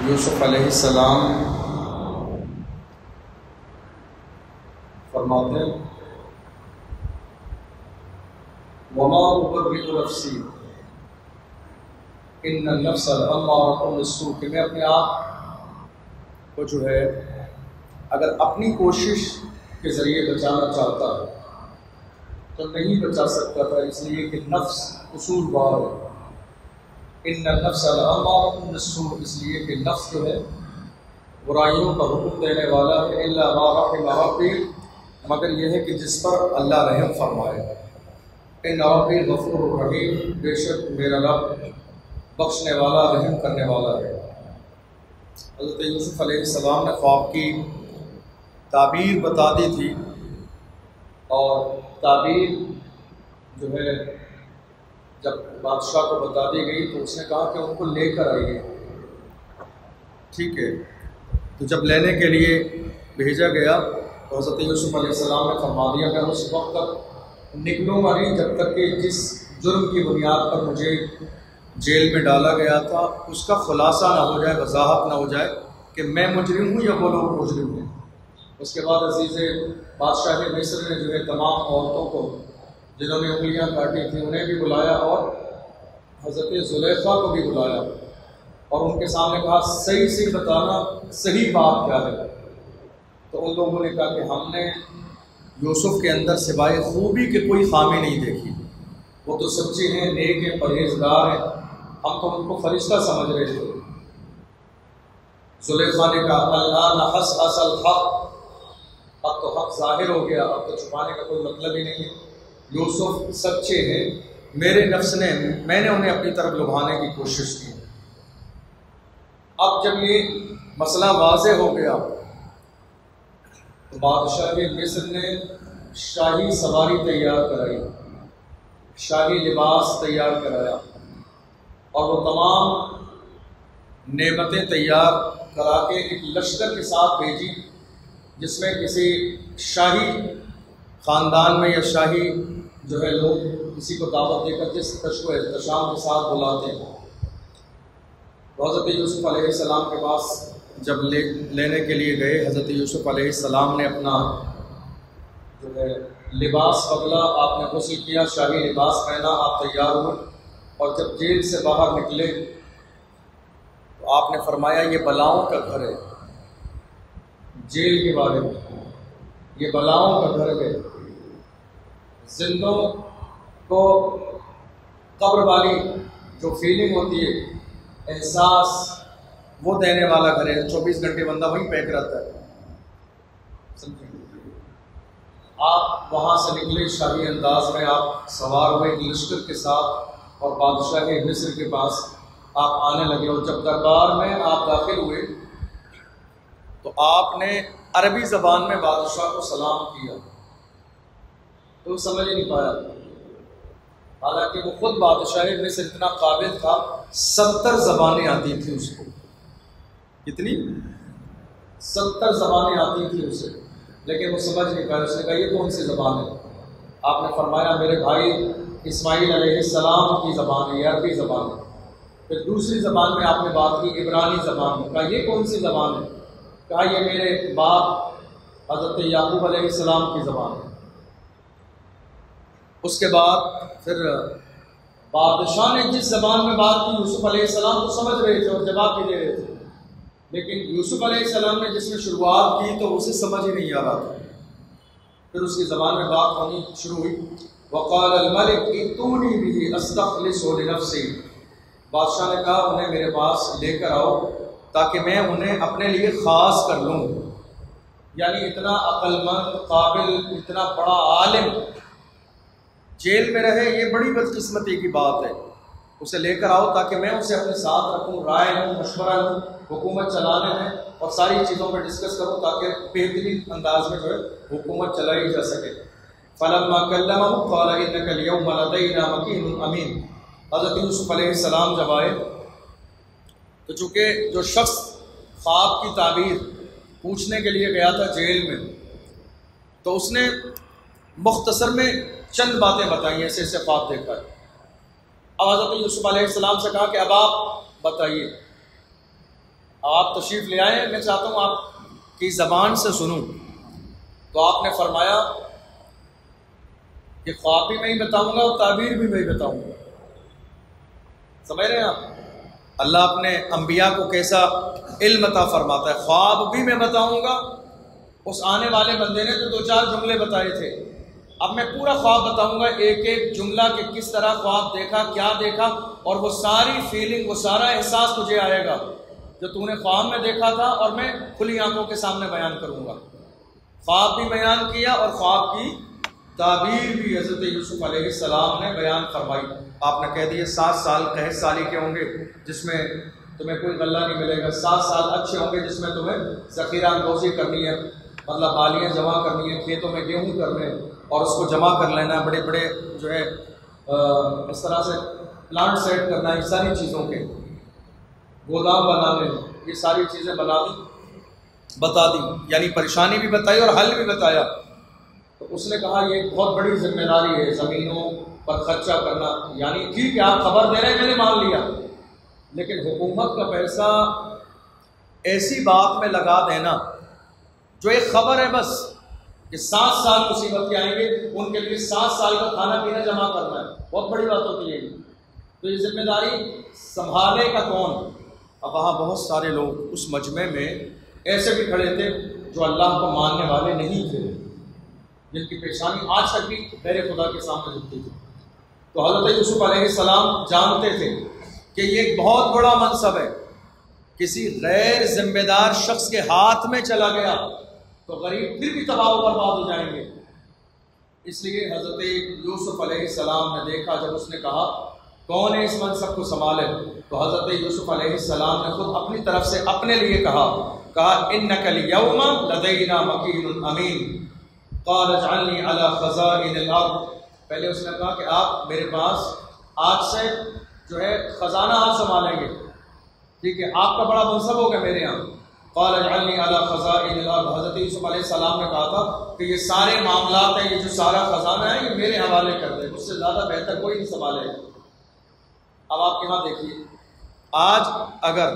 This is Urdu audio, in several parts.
یوسف علیہ السلام فرماتے ہیں وما ابرئ نفسی ان النفس لامارۃ بالسوء، کہ میں اپنے آپ کو جو ہے اگر اپنی کوشش کے ذریعے بچانا چاہتا تو نہیں بچا سکتا تھا، اس لیے کہ نفس قصور بار ہے۔ ان النفس لامارۃ بالسوء، اس لیے کہ نفس جو ہے برائیوں کا حکم دینے والا ہے، الا ما رحم ربی، مگر یہ ہے کہ جس پر اللہ رحم فرمائے۔ ان ربی غفور رحیم، بے شک میرا رب بخشنے والا رحم کرنے والا ہے۔ حضرت یوسف علیہ السلام نے خواب کی تعبیر بتا دی تھی، اور تعبیر جو ہے جب بادشاہ کو بتا دی گئی تو اس نے کہا کہ ان کو لے کر آئیے، ٹھیک ہے۔ تو جب لینے کے لیے بھیجا گیا تو حضرت یوسف علیہ السلام نے فرما دیا میں اس وقت تک نکلوں گا نہیں جب تک کہ جس جرم کی بنیاد پر مجھے جیل میں ڈالا گیا تھا اس کا خلاصہ نہ ہو جائے، وضاحت نہ ہو جائے کہ میں مجرم ہوں یا وہ لوگ مجرم ہیں۔ اس کے بعد عزیز بادشاہ مصر نے جو ہے تمام عورتوں کو جنہوں نے انگلیاں کاٹی تھیں انہیں بھی بلایا، اور حضرت زلیخا کو بھی بلایا، اور ان کے سامنے کہا صحیح سے بتانا صحیح بات کیا ہے۔ تو ان لوگوں نے کہا کہ ہم نے یوسف کے اندر سوائے خوبی کے کوئی خامی نہیں دیکھی، وہ تو سچے ہیں، نیک ہیں، پرہیزگار ہیں، ہم تو ان کو فرشتہ سمجھ رہے تھے۔ زلیخا نے کہا الآن حصحص الحق، اب تو حق ظاہر ہو گیا، اب تو چھپانے کا کوئی مطلب ہی نہیں ہے۔ یوسف سچے ہیں، میرے نفس نے میں نے انہیں اپنی طرف لبھانے کی کوشش کی۔ اب جب یہ مسئلہ واضح ہو گیا تو بادشاہ مصر نے شاہی سواری تیار کرائی، شاہی لباس تیار کرایا، اور وہ تمام نعمتیں تیار کرا کے ایک لشکر کے ساتھ بھیجی، جس میں کسی شاہی خاندان میں یا شاہی جو ہے لوگ کسی کو دعوت دے کر جس کشو و احتشام کے ساتھ بلاتے ہیں۔ حضرت یوسف علیہ السلام کے پاس جب لینے کے لیے گئے، حضرت یوسف علیہ السلام نے اپنا جو ہے لباس بدلا، آپ نے غسل کیا، شاہی لباس پہنا، آپ تیار ہوئے، اور جب جیل سے باہر نکلے تو آپ نے فرمایا یہ بلاؤں کا گھر ہے۔ جیل کے بارے میں یہ بلاؤں کا گھر ہے، زندوں کو قبر والی جو فیلنگ ہوتی ہے، احساس، وہ دینے والا گھر ہے۔ 24 گھنٹے بندہ وہیں پیک رہتا ہے، سمجھیں۔ آپ وہاں سے نکلے شاہی انداز میں، آپ سوار ہوئے لشکر کے ساتھ اور بادشاہ مصر کے پاس آپ آنے لگے، اور جب دربار میں آپ داخل ہوئے تو آپ نے عربی زبان میں بادشاہ کو سلام کیا، تو وہ سمجھ ہی نہیں پایا، حالانکہ وہ خود بادشاہ مصر اتنا قابل تھا، 70 زبانیں آتی تھیں اس کو۔ کتنی؟ 70 زبانیں آتی تھیں اسے، لیکن وہ سمجھ نہیں پایا۔ اس نے کہا یہ کون سی زبان ہے؟ آپ نے فرمایا میرے بھائی اسماعیل علیہ السلام کی زبان ہے، یہ عربی زبان ہے۔ پھر دوسری زبان میں آپ نے بات کی عبرانی زبان میں، کہا یہ کون سی زبان ہے؟ کہا یہ میرے باپ حضرت یعقوب علیہ السلام کی زبان ہے۔ اس کے بعد پھر بادشاہ نے جس زبان میں بات کی یوسف علیہ السلام تو سمجھ رہے تھے اور جواب بھی دے رہے تھے، لیکن یوسف علیہ السلام نے جس میں شروعات کی تو اسے سمجھ ہی نہیں آ رہا تھا۔ پھر اس کی زبان میں بات ہونی شروع ہوئی، وقال الملک ائتونی بہ استخلصہ لنفسی، بادشاہ نے کہا انہیں میرے پاس لے کر آؤ تاکہ میں انہیں اپنے لیے خاص کر لوں۔ یعنی اتنا عقل مند، قابل، اتنا بڑا عالم جیل میں رہے، یہ بڑی بدقسمتی کی بات ہے۔ اسے لے کر آؤ تاکہ میں اسے اپنے ساتھ رکھوں، رائے لوں، مشورہ لوں، حکومت چلانے میں اور ساری چیزوں پر ڈسکس کروں تاکہ بہترین انداز میں جو ہے حکومت چلائی جا سکے۔ فلما کلمہ قال انک اليوم لدینا مکین امین، حضرت یوسف علیہ السلام جب آئے تو چونکہ جو شخص خواب کی تعبیر پوچھنے کے لیے گیا تھا جیل میں، تو اس نے مختصر میں چند باتیں بتائیں، ایسے ایسے خواب دیکھا ہے۔ اب حضرت یوسف علیہ السلام سے کہا کہ اب آپ بتائیے۔ آپ تشریف لے آئے، میں چاہتا ہوں آپ کی زبان سے سنوں۔ تو آپ نے فرمایا کہ خواب بھی میں ہی بتاؤں گا اور تعبیر بھی میں ہی بتاؤں گا۔ سمجھ رہے ہیں آپ؟ اللہ اپنے انبیاء کو کیسا علم عطا فرماتا ہے۔ خواب بھی میں بتاؤں گا، اس آنے والے بندے نے تو 2-4 جملے بتائے تھے، اب میں پورا خواب بتاؤں گا، ایک ایک جملہ کہ کس طرح خواب دیکھا، کیا دیکھا، اور وہ ساری فیلنگ، وہ سارا احساس تجھے آئے گا جو تو نے خواب میں دیکھا تھا، اور میں کھلی آنکھوں کے سامنے بیان کروں گا۔ خواب بھی بیان کیا اور خواب کی تعبیر بھی حضرت یوسف علیہ السلام نے بیان فرمائی۔ آپ نے کہہ دیے 7 سال قحط سالی کے ہوں گے جس میں تمہیں کوئی غلہ نہیں ملے گا، 7 سال اچھے ہوں گے جس میں تمہیں ذخیرہ اندوزی کرنی ہے، مطلب بالیاں جمع کرنی ہے، کھیتوں میں گیہوں کرنے اور اس کو جمع کر لینا ہے، بڑے بڑے جو ہے اس طرح سے پلانٹ سیٹ کرنا ہے، یہ ساری چیزوں کے گودام بنانے، یہ ساری چیزیں بتا دی، یعنی پریشانی بھی بتائی اور حل بھی بتایا۔ تو اس نے کہا یہ بہت بڑی ذمہ داری ہے زمینوں پر خرچہ کرنا، یعنی ٹھیک ہے آپ خبر دے رہے ہیں، میں نے مان لیا، لیکن حکومت کا پیسہ ایسی بات میں لگا دینا جو ایک خبر ہے بس کہ 7 سال مصیبت کے آئیں گے، ان کے لیے 7 سال کا کھانا پینا جمع کرنا ہے، بہت بڑی بات ہوتی ہے۔ تو یہ ذمہ داری سنبھالے گا کون؟ اب وہاں بہت سارے لوگ اس مجمع میں ایسے بھی کھڑے تھے جو اللہ کو ماننے والے نہیں تھے، جن کی پیشانی آج تک بھی غیر خدا کے سامنے جھکتی تھی۔ تو حضرت یوسف علیہ السلام جانتے تھے کہ یہ ایک بہت بڑا منصب ہے، کسی غیر ذمہ دار شخص کے ہاتھ میں چلا گیا تو غریب پھر بھی تباہ و برباد ہو جائیں گے۔ اس لیے حضرت یوسف علیہ السلام نے دیکھا، جب اس نے کہا کون ہے اس منصب کو سنبھالے، تو حضرت یوسف علیہ السلام نے خود اپنی طرف سے اپنے لیے کہا انک الیوم لدینا مکین امین قال اجعلنی علی خزائن الارض۔ پہلے اس نے کہا کہ آپ میرے پاس آج سے جو ہے خزانہ آپ سنبھالیں گے، ٹھیک ہے، آپ کا بڑا منصب ہوگا میرے یہاں۔ قال اجعلنی علی خزائن الارض، حضرت یوسف علیہ السلام نے کہا تھا کہ یہ سارے معاملات ہیں، یہ جو سارا خزانہ ہے یہ میرے حوالے کر دے، اس سے زیادہ بہتر کوئی نہیں سنبھالے گا۔ اب آپ یہاں دیکھیے، آج اگر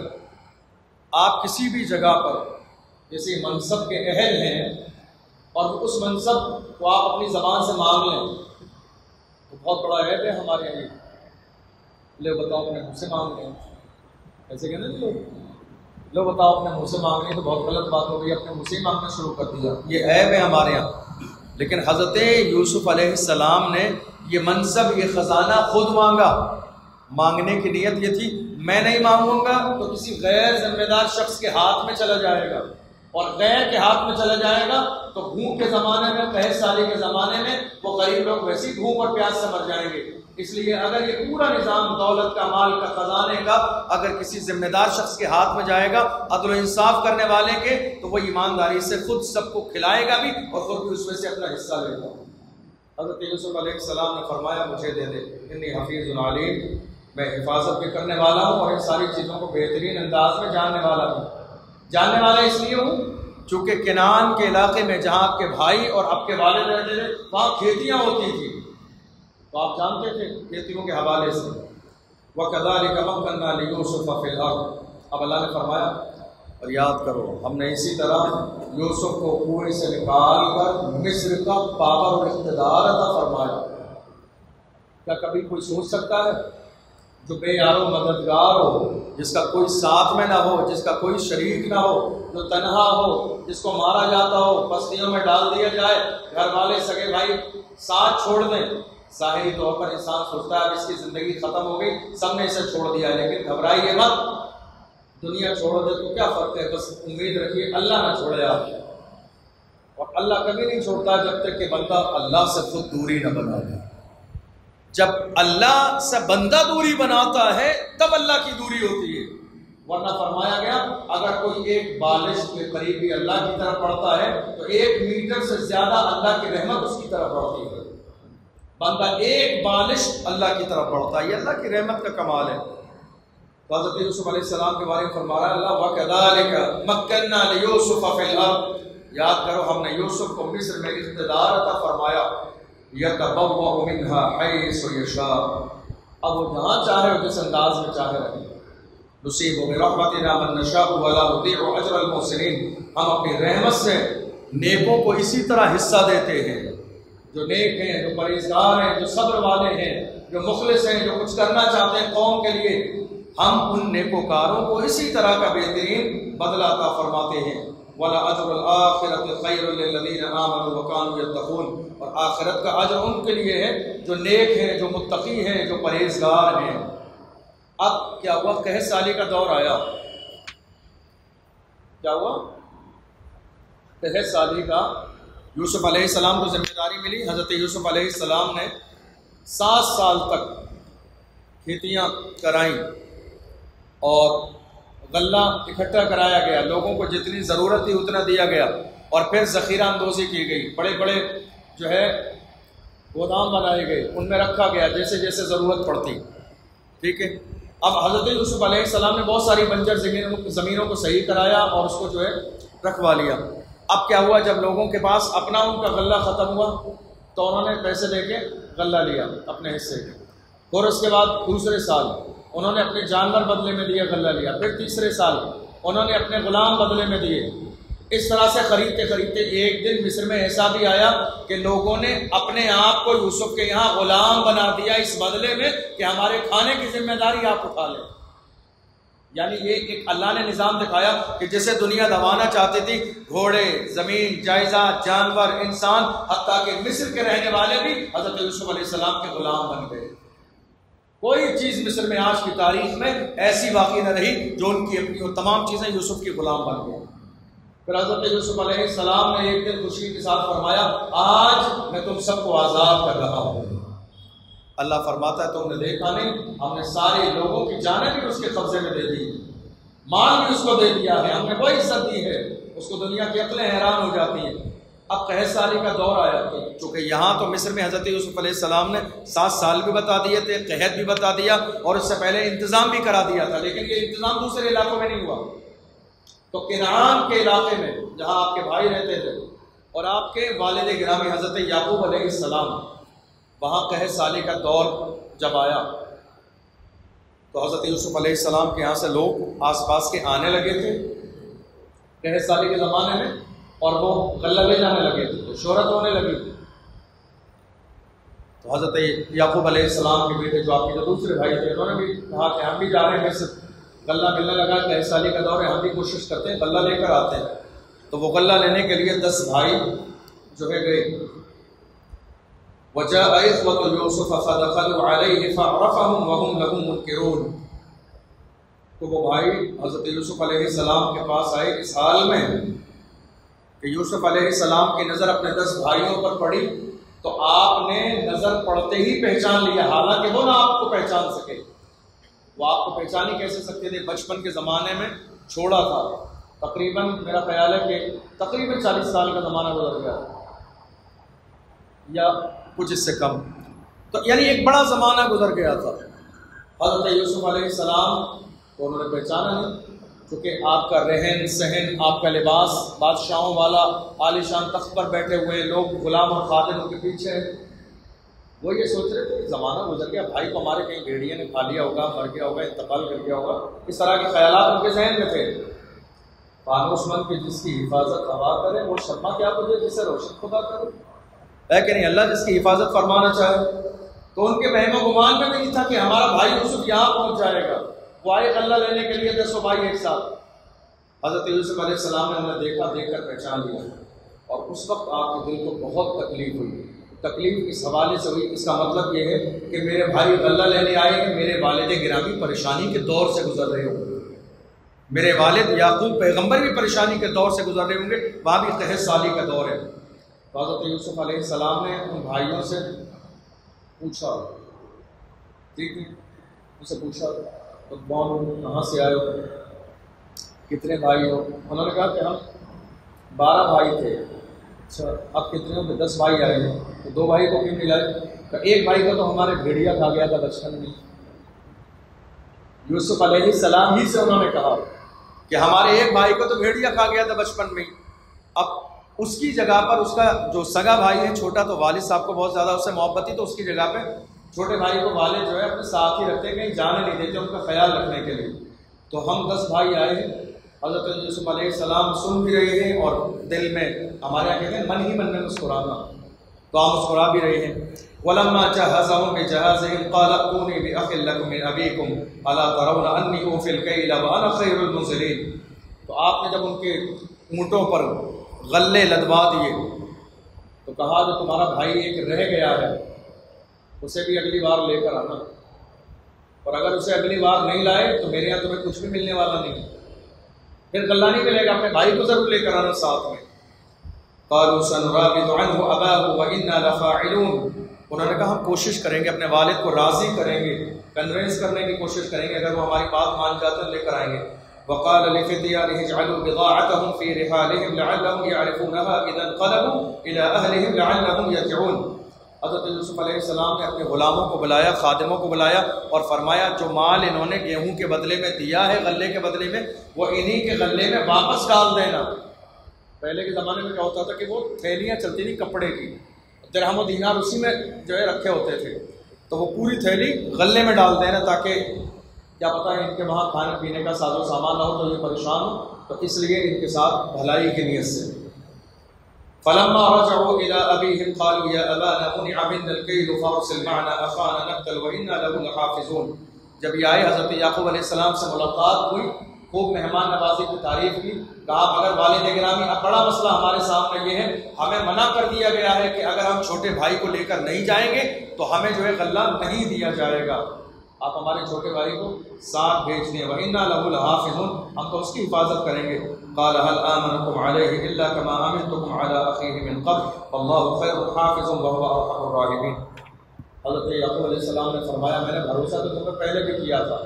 آپ کسی بھی جگہ پر کسی منصب کے اہل ہیں اور اس منصب کو آپ اپنی زبان سے مانگ لیں تو بہت بڑا عیب ہے ہمارے یہاں۔ لے بتاؤ اپنے منہ سے مانگ لیں، ایسے کہنا نہیں لو بتاؤ اپنے منہ سے مانگ لیں تو بہت غلط بات ہو گئی، اپنے منہ سے ہی مانگنا شروع کر دیا، یہ عیب ہے ہمارے یہاں۔ لیکن حضرت یوسف علیہ السلام نے یہ منصب، یہ خزانہ خود مانگا۔ مانگنے کی نیت یہ تھی میں نہیں مانگوں گا تو کسی غیر ذمہ دار شخص کے ہاتھ میں چلا جائے گا، اور غیر کے ہاتھ میں چلا جائے گا تو بھوک کے زمانے میں، قحط سالی کے زمانے میں وہ غریب لوگ ویسی بھوک اور پیاس سے مر جائیں گے۔ اس لیے اگر یہ پورا نظام دولت کا، مال کا، خزانے کا اگر کسی ذمہ دار شخص کے ہاتھ میں جائے گا، عدل و انصاف کرنے والے کے، تو وہ ایمانداری سے خود سب کو کھلائے گا بھی اور خود بھی اس میں سے اپنا حصہ لے گا۔ حضرت یوسف علیہ السلام نے فرمایا مجھے دے دے، انی حفیظ علیم، میں حفاظت بھی کرنے والا ہوں اور ان ساری چیزوں کو بہترین انداز میں جاننے والا ہوں۔ جاننے والا اس لیے ہوں چونکہ کنعان کے علاقے میں جہاں آپ کے بھائی اور آپ کے والد رہتے تھے وہاں کھیتیاں ہوتی تھیں، تو آپ جانتے تھے کھیتیوں کے حوالے سے۔ وَكَذَلِكَ مَكَّنَّا لِيُوسُفَ فِي الْأَرْضِ، اب اللہ نے فرمایا اور یاد کرو ہم نے اسی طرح یوسف کو کنویں سے نکال کر مصر کا پاور اور اقتدار عطا فرمایا۔ کیا کبھی کوئی سوچ سکتا ہے جو بے یار و مددگار ہو، جس کا کوئی ساتھ میں نہ ہو، جس کا کوئی شریک نہ ہو، جو تنہا ہو، جس کو مارا جاتا ہو، بستیوں میں ڈال دیا جائے، گھر والے سگے بھائی ساتھ چھوڑ دیں، ظاہری طور پر انسان سوچتا ہے اس کی زندگی ختم ہو گئی، سب نے اسے چھوڑ دیا، لیکن گھبرائیے مت، دنیا چھوڑ دے تو کیا فرق ہے، بس امید رکھیے اللہ نہ چھوڑے آپ، اور اللہ کبھی نہیں چھوڑتا جب تک کہ بندہ اللہ سے خود دوری نہ بنا دے۔ جب اللہ سے بندہ دوری بناتا ہے تب اللہ کی دوری ہوتی ہے، ورنہ فرمایا گیا اگر کوئی ایک بالش کے قریبی اللہ کی طرف بڑھتا ہے تو 1 میٹر سے زیادہ اللہ کی رحمت اس کی طرف بڑھتی ہے۔ بندہ ایک بالش اللہ کی طرف بڑھتا ہے، یہ اللہ کی رحمت کا کمال ہے۔ تو حضرت یوسف علیہ السلام کے بارے میں فرما رہا ہے اللہ وَكَذَلِكَ مَكَّنَّا لِيُوسُفَ فِي الْأَرْضِ، یاد کرو ہم نے یوسف کو مصر میں اقتدار عطا فرمایا، يَتَبَوَّأُ مِنْهَا حَيْثُ يَشَاءُ، اب وہ جہاں چاہے اور جس انداز میں چاہے رہے۔ نصیب برحمتنا من نشاء ولا نضيع اجر المحسنین، ہم اپنی رحمت سے نیکوں کو اسی طرح حصہ دیتے ہیں، جو نیک ہیں، جو پرہیزگار ہیں، جو صبر والے ہیں، جو مخلص ہیں، جو کچھ کرنا چاہتے ہیں قوم کے لیے، ہم ان نیکوکاروں کو اسی طرح کا بہترین بدلہ عطا فرماتے ہیں۔ وَلَأَجْرُ الْآخِرَةِ خَيْرٌ لِّلَّذِينَ آمَنُوا وَكَانُوا يَتَّقُونَ، اور آخرت کا اجر ان کے لیے ہے جو نیک ہیں، جو متقی ہیں، جو پرہیزگار ہیں۔ اب کیا ہوا؟ 61 سالی کا دور آیا۔ کیا ہوا؟ 63 سالی کا یوسف علیہ السلام کو ذمہ داری ملی۔ حضرت یوسف علیہ السلام نے 7 سال تک کھیتیاں کرائیں اور غلہ اکٹھا کرایا گیا، لوگوں کو جتنی ضرورت تھی اتنا دیا گیا، اور پھر ذخیرہ اندوزی کی گئی، بڑے بڑے جو ہے گودام بنائے گئے، ان میں رکھا گیا جیسے جیسے ضرورت پڑتی۔ ٹھیک ہے، اب حضرت یوسف علیہ السلام نے بہت ساری بنجر زمینوں کو صحیح کرایا اور اس کو جو ہے رکھوا لیا۔ اب کیا ہوا؟ جب لوگوں کے پاس اپنا ان کا غلہ ختم ہوا تو انہوں نے پیسے دے کے غلہ لیا اپنے حصے کے، اور اس کے بعد دوسرے سال انہوں نے اپنے جانور بدلے میں دیے، غلہ لیا، پھر تیسرے سال انہوں نے اپنے غلام بدلے میں دیے۔ اس طرح سے خریدتے خریدتے ایک دن مصر میں ایسا بھی آیا کہ لوگوں نے اپنے آپ کو یوسف کے یہاں غلام بنا دیا اس بدلے میں کہ ہمارے کھانے کی ذمہ داری آپ اٹھا لیں۔ یعنی یہ ایک اللہ نے نظام دکھایا کہ جسے دنیا دبانا چاہتی تھی، گھوڑے، زمین، جائیداد، جانور، انسان، حتیٰ کہ مصر کے رہنے والے بھی حضرت یوسف علیہ السلام کے غلام بن گئے۔ کوئی چیز مصر میں آج کی تاریخ میں ایسی باقی نہ رہی جو ان کی اپنی، تمام چیزیں یوسف کی غلام بن گئی۔ پھر حضرت یوسف علیہ السلام نے ایک دن خوشی کے ساتھ فرمایا، آج میں تم سب کو آزاد کر رہا ہوں۔ اللہ فرماتا ہے تم نے دیکھا نہیں، ہم نے سارے لوگوں کی جانیں بھی اس کے قبضے میں دے دی، مال بھی اس کو دے دیا ہے، ہم نے کوئی عزت دی ہے، اس کو دنیا کی عقلیں حیران ہو جاتی ہیں۔ اب 63 سالی کا دور آیا، چونکہ یہاں تو مصر میں حضرت یوسف علیہ السلام نے 7 سال بھی بتا دیے تھے، قحط بھی بتا دیا، اور اس سے پہلے انتظام بھی کرا دیا تھا، لیکن یہ انتظام دوسرے علاقوں میں نہیں ہوا۔ تو کنعان کے علاقے میں جہاں آپ کے بھائی رہتے تھے اور آپ کے والد گرامی حضرت یعقوب علیہ السلام، وہاں 63 سالی کا دور جب آیا تو حضرت یوسف علیہ السلام کے یہاں سے لوگ آس پاس کے آنے لگے تھے 63 سالی کے زمانے میں، اور وہ غلہ لے جانے لگے تھے، تو شہرت ہونے لگی تھی۔ تو حضرت یعقوب علیہ السلام کے بیٹے جو آپ کے جو دوسرے بھائی تھے، انہوں نے بھی کہا کہ ہم بھی جا رہے ہیں مصر، غلہ ملنے لگا، 63 سالی کا دور ہے، ہم بھی کوشش کرتے ہیں غلہ لے کر آتے ہیں۔ تو وہ غلہ لینے کے لیے 10 بھائی جو ہے گئے۔ وَجَاءَ إِخْوَةُ يُوسُفَ فَدَخَلُوا عَلَيْهِ فَعَرَفَهُمْ وَهُمْ لَهُ مُنْكِرُونَ، تو وہ بھائی حضرت یوسف علیہ السلام کے پاس آئے اس حال میں کہ یوسف علیہ السلام کی نظر اپنے 10 بھائیوں پر پڑی، تو آپ نے نظر پڑتے ہی پہچان لیا، حالانکہ وہ نہ آپ کو پہچان سکے۔ وہ آپ کو پہچان ہی کیسے سکتے تھے؟ بچپن کے زمانے میں چھوڑا تھا، تقریباً میرا خیال ہے کہ تقریباً 40 سال کا زمانہ گزر گیا یا کچھ اس سے کم، تو یعنی ایک بڑا زمانہ گزر گیا تھا۔ حضرت یوسف علیہ السلام کو انہوں نے پہچانا نہیں، کیونکہ آپ کا رہن سہن، آپ کا لباس بادشاہوں والا، عالیشان تخت پر بیٹھے ہوئے لوگ غلام اور خادم ان کے پیچھے ہیں۔ وہ یہ سوچ رہے تھے زمانہ گزر گیا، بھائی کو ہمارے کہیں بھیڑیے نے کھا لیا ہوگا، مر گیا ہوگا، انتقال کر گیا ہوگا، اس طرح کے خیالات ان کے ذہن میں تھے۔ فانوس مند کی جس کی حفاظت ہوا کرے وہ شمع کیا بجے جسے روشن خدا کرے، ہے کہ نہیں؟ اللہ جس کی حفاظت فرمانا چاہے۔ تو ان کے وہم و گمان میں نہیں تھا کہ ہمارا بھائی یوسف یہاں پہنچ جائے گا۔ وہ آئے غلہ لینے کے لیے 10 بھائی ایک ساتھ۔ حضرت یوسف علیہ السلام نے انہیں دیکھا، دیکھ کر پہچان لیا، اور اس وقت آپ کے دل کو بہت تکلیف ہوئی۔ تکلیف اس حوالے سے ہوئی، اس کا مطلب یہ ہے کہ میرے بھائی غلہ لینے آئے ہیں، میرے والد گرامی پریشانی کے دور سے گزر رہے ہوں گے، میرے والد یعقوب پیغمبر بھی پریشانی کے دور سے گزر رہے ہوں گے، وہاں بھی 63 سالی کا دور ہے۔ تو حضرت یوسف علیہ السلام نے ان بھائیوں سے پوچھا، ٹھیک ہے، ان سے پوچھا تو کہاں سے آئے ہو، کتنے بھائی ہو؟ انہوں نے کہا کہ ہم 12 بھائی تھے۔ اچھا، اب کتنے ہو؟ 10 بھائی آئے ہیں، تو 2 بھائی کو کیوں نہیں لائے؟ کہ ایک بھائی کو تو ہمارے بھیڑیا کھا گیا تھا بچپن میں۔ یوسف علیہ السلام ہی سے انہوں نے کہا کہ ہمارے ایک بھائی کو تو بھیڑیا کھا گیا تھا بچپن میں۔ اب اس کی جگہ پر اس کا جو سگا بھائی ہے چھوٹا، تو والد صاحب کو بہت زیادہ اس سے محبت تھی، تو اس کی جگہ پہ چھوٹے بھائی کو والد جو ہے اپنے ساتھ ہی رکھتے، کہیں جانے نہیں دیتے ان کا خیال رکھنے کے لیے۔ تو ہم 10 بھائی آئے ہیں، حضرت یوسف علیہ السلام سن بھی رہے ہیں اور دل میں، ہمارے یہاں کہتے ہیں من ہی من میں مسکرانا، تو آپ مسکرا بھی رہے ہیں۔ وَلَمَّا جَهَّزَهُم بِجَهَازِهِمْ قَالَ ائْتُونِي بِأَخٍ لَكُم مِّنْ أَبِيكُمْ أَلَا تَرَوْنَ أَنِّي أُوفِي الْكَيْلَ وَأَنَا خَيْرُ الْمُنزِلِينَ۔ تو آپ نے جب ان کے اونٹوں پر غلے لدوا دیے تو کہا جو تمہارا بھائی ایک رہ گیا ہے اسے بھی اگلی بار لے کر آنا، اور اگر اسے اگلی بار نہیں لائے تو میرے یہاں تمہیں کچھ بھی ملنے والا نہیں، پھر غلہ نہیں ملے گا، اپنے بھائی کو ضرور لے کر آنا ساتھ میں۔ قالوا سنراود عنه اباه وانا لفاعلون، انہوں نے کہا ہم کوشش کریں گے، اپنے والد کو راضی کریں گے، کنونس کرنے کی کوشش کریں گے، اگر وہ ہماری بات مان جاتے ہیں لے کر آئیں گے۔ وقال لفتيانه اجعلوا بضاعتهم في رحالهم لعلهم يعرفونها اذا انقلبوا الى اهلهم لعلهم يرجعون۔ حضرت یوسف علیہ السلام نے اپنے غلاموں کو بلایا، خادموں کو بلایا اور فرمایا جو مال انہوں نے گیہوں کے بدلے میں دیا ہے، غلے کے بدلے میں، وہ انہی کے غلے میں واپس ڈال دینا۔ پہلے کے زمانے میں کیا ہوتا تھا کہ وہ تھیلیاں چلتی تھیں کپڑے کی، درہم و دینار اسی میں جو ہے رکھے ہوتے تھے، تو وہ پوری تھیلی غلے میں ڈال دینا تاکہ کیا پتہ ہے ان کے وہاں کھانے پینے کا ساز و سامان نہ ہو تو یہ پریشان ہو، تو اس لیے ان کے ساتھ بھلائی کی نیت سے۔ فلما رجعوا الى ابيهم قالوا يا ابانا منع منا الكيل فارسل معنا اخانا نقتل وانا له لحافظون۔ جب یہ آئے حضرت یعقوب علیہ السلام سے ملاقات ہوئی، خوب مہمان نوازی کی تعریف کی، کہا مگر والد گرامی اب بڑا مسئلہ ہمارے سامنے یہ ہے، ہمیں منع کر دیا گیا ہے کہ اگر ہم چھوٹے بھائی کو لے کر نہیں جائیں گے تو ہمیں جو ہے غلہ نہیں دیا جائے گا، آپ ہمارے چھوٹے بھائی کو ساتھ بھیج دیں، وَإِنَّا لَهُ لَحَافِظُونَ، ہم تو اس کی حفاظت کریں گے۔ قَالَ هَلْ آمَنُكُمْ عَلَيْهِ إِلَّا كَمَا آمَنْتُكُمْ عَلَىٰ أَخِيهِ مِنْ قَبْلُ وَاللَّهُ خَيْرٌ حَافِظٌ وَهُوَ أَرْحَمُ الرَّاحِمِينَ۔ حضرت یعقوب علیہ السلام نے فرمایا میں نے بھروسہ تو تم نے پہلے بھی کیا تھا،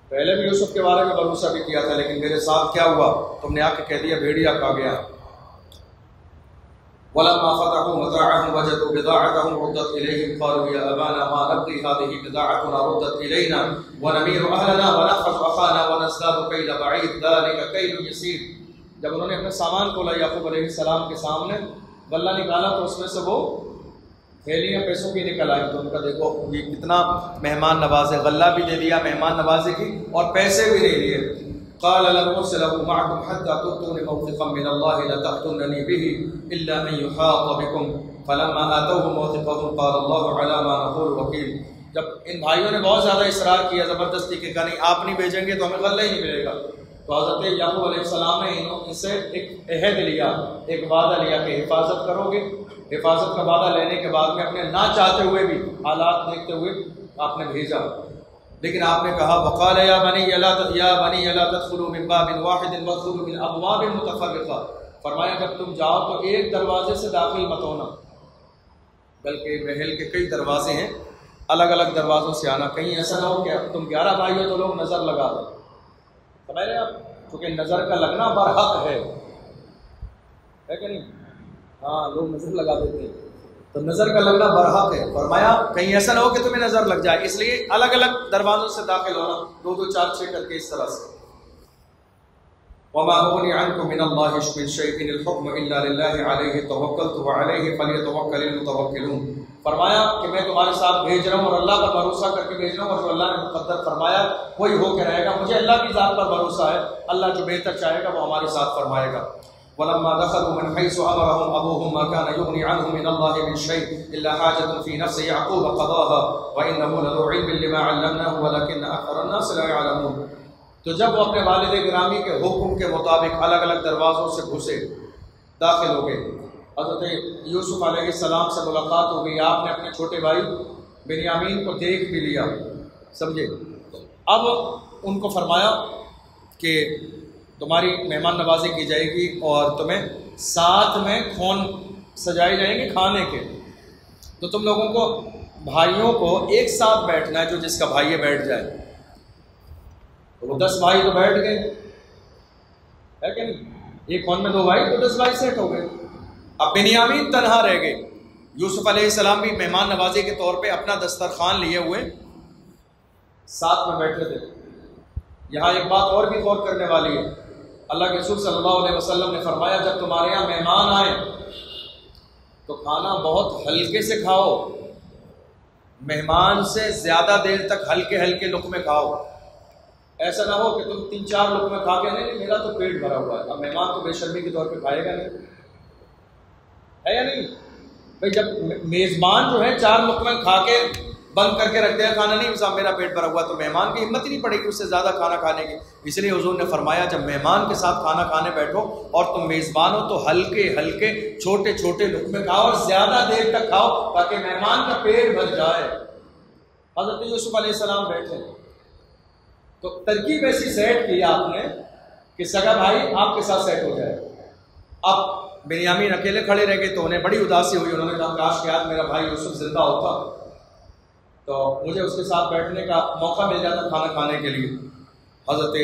پہلے بھی یوسف کے بارے میں بھروسہ بھی کیا تھا، لیکن میرے ساتھ کیا ہوا، تم نے آ کے کہہ دیا بھیڑیا کھا گیا۔ وَلَمَّا فَتَحُوا مَتَاعَهُمْ وَجَدُوا بِضَاعَتَهُمْ رُدَّتْ إِلَيْهِمْ قَالُوا يَا أَبَانَا مَا نَبْغِي هَٰذِهِ بِضَاعَتُنَا رُدَّتْ إِلَيْنَا وَنَمِيرُ أَهْلَنَا وَنَحْفَظُ أَخَانَا وَنَزْدَادُ كَيْلَ بَعِيرٍ ذَٰلِكَ كَيْلٌ يَسِيرٌ۔ جب انہوں نے اپنے سامان کھولا یعقوب علیہ السلام کے سامنے، غلہ نکالا تو اس میں سے وہ تھیلیاں پیسوں کی نکل آئی، تو ان کا دیکھو یہ کتنا مہمان نواز ہے، غلہ بھی دے دیا مہمان نوازی کی اور پیسے بھی دے دیے۔ قال لن أرسله معكم حتى تؤتوني موثقا من الله لتأتونني به إلا أن يحاط بكم فلما آتوه موثقهم قال الله على ما نقول وكيل۔ جب ان بھائیوں نے بہت زیادہ اصرار کیا زبردستی کہ نہیں آپ نہیں بھیجیں گے تو ہمیں غلہ ہی نہیں ملے گا، تو حضرت یعقوب علیہ السلام نے ان سے ایک عہد لیا، ایک وعدہ لیا کہ حفاظت کرو گے۔ حفاظت کا وعدہ لینے کے بعد میں اپنے نہ چاہتے ہوئے بھی حالات دیکھتے ہوئے آپ نے بھیجا، لیکن آپ نے کہا وقال یا بنی لا تدخلوا من باب واحد وادخلوا من ابواب متفرقہ، فرمایا جب تم جاؤ تو ایک دروازے سے داخل مت ہونا، بلکہ محل کے کئی دروازے ہیں، الگ الگ دروازوں سے آنا، کہیں ایسا نہ ہو کہ تم 11 بھائی ہو تو لوگ نظر لگا دیں، سمجھ رہے ہیں آپ، کیونکہ نظر کا لگنا برحق ہے کہ نہیں؟ ہاں لوگ نظر لگا دیتے ہیں تو نظر کا لگنا برحق ہے، فرمایا کہیں ایسا نہ ہو کہ تمہیں نظر لگ جائے، اس لیے الگ الگ دروازوں سے داخل ہونا، 2 2 4 6 کر کے اس طرح سے۔ وما اغني عنكم من الله من شيء الحكم الا لله عليه توكلت وعليه فليتوكل المتوكلون، فرمایا کہ میں تمہارے ساتھ بھیج رہا ہوں اور اللہ پر بھروسہ کر کے بھیج رہا ہوں، اور جو اللہ نے مقدر فرمایا وہی ہو کے رہے گا، مجھے اللہ کی ذات پر بھروسہ ہے، اللہ جو بہتر چاہے گا وہ ہمارے ساتھ فرمائے گا۔ ولما دخلوا من حيث أمرهم أبوهم ما كان يغني عنهم من الله من شيء إلا حاجة في نفس يعقوب قضاها وإنه لذو علم لما علمناه ولكن أكثر الناس لا يعلمون۔ تو جب وہ اپنے والد گرامی کے حکم کے مطابق الگ الگ دروازوں سے گھسے، داخل ہو گئے، حضرت یوسف علیہ السلام سے ملاقات ہو گئی، آپ نے اپنے چھوٹے بھائی بنیامین کو دیکھ بھی لیا، سمجھے، اب ان کو فرمایا کہ تمہاری مہمان نوازی کی جائے گی اور تمہیں ساتھ میں کھون سجائے جائیں گے کھانے کے، تو تم لوگوں کو بھائیوں کو ایک ساتھ بیٹھنا ہے، جو جس کا بھائی ہے بیٹھ جائے، تو وہ 10 بھائی تو بیٹھ گئے، ہے کہ نہیں، ایک کھون میں 2 بھائی تو 10 بھائی سیٹ ہو گئے، اب بنیامین تنہا رہ گئے۔ یوسف علیہ السلام بھی مہمان نوازی کے طور پہ اپنا دسترخوان لیے ہوئے ساتھ میں بیٹھے تھے۔ یہاں ایک بات اور بھی غور کرنے والی ہے، اللہ کے رسول صلی اللہ علیہ وسلم نے فرمایا جب تمہارے یہاں مہمان آئے تو کھانا بہت ہلکے سے کھاؤ، مہمان سے زیادہ دیر تک ہلکے ہلکے لقمے کھاؤ، ایسا نہ ہو کہ تم 3-4 لقمے کھا کے نہیں میرا تو پیٹ بھرا ہوا ہے. اب مہمان تو بے شرمی کے طور پہ کھائے گا نہیں, ہے یا نہیں بھائی؟ جب میزبان جو ہے 4 لقمے کھا کے بند کر کے رکھتے ہیں کھانا, نہیں صاحب میرا پیٹ بھرا ہوا, تو مہمان کی ہمت ہی نہیں پڑے گی اس سے زیادہ کھانا کھانے کی. اس لیے حضور نے فرمایا جب مہمان کے ساتھ کھانا کھانے بیٹھو اور تم میزبان ہو تو ہلکے ہلکے چھوٹے چھوٹے لقمے کھاؤ اور زیادہ دیر تک کھاؤ تاکہ مہمان کا پیٹ بھر جائے. حضرت یوسف علیہ السلام بیٹھے تو ترکیب ایسی سیٹ کی آپ نے کہ سگا بھائی آپ کے ساتھ سیٹ ہو جائے. اب بنیامین اکیلے کھڑے رہ گئے تو انہیں بڑی اداسی ہوئی. انہوں نے کہا کاش کہ آج میرا بھائی یوسف زندہ ہوتا تو مجھے اس کے ساتھ بیٹھنے کا موقع مل جاتا کھانا کھانے کے لیے. حضرت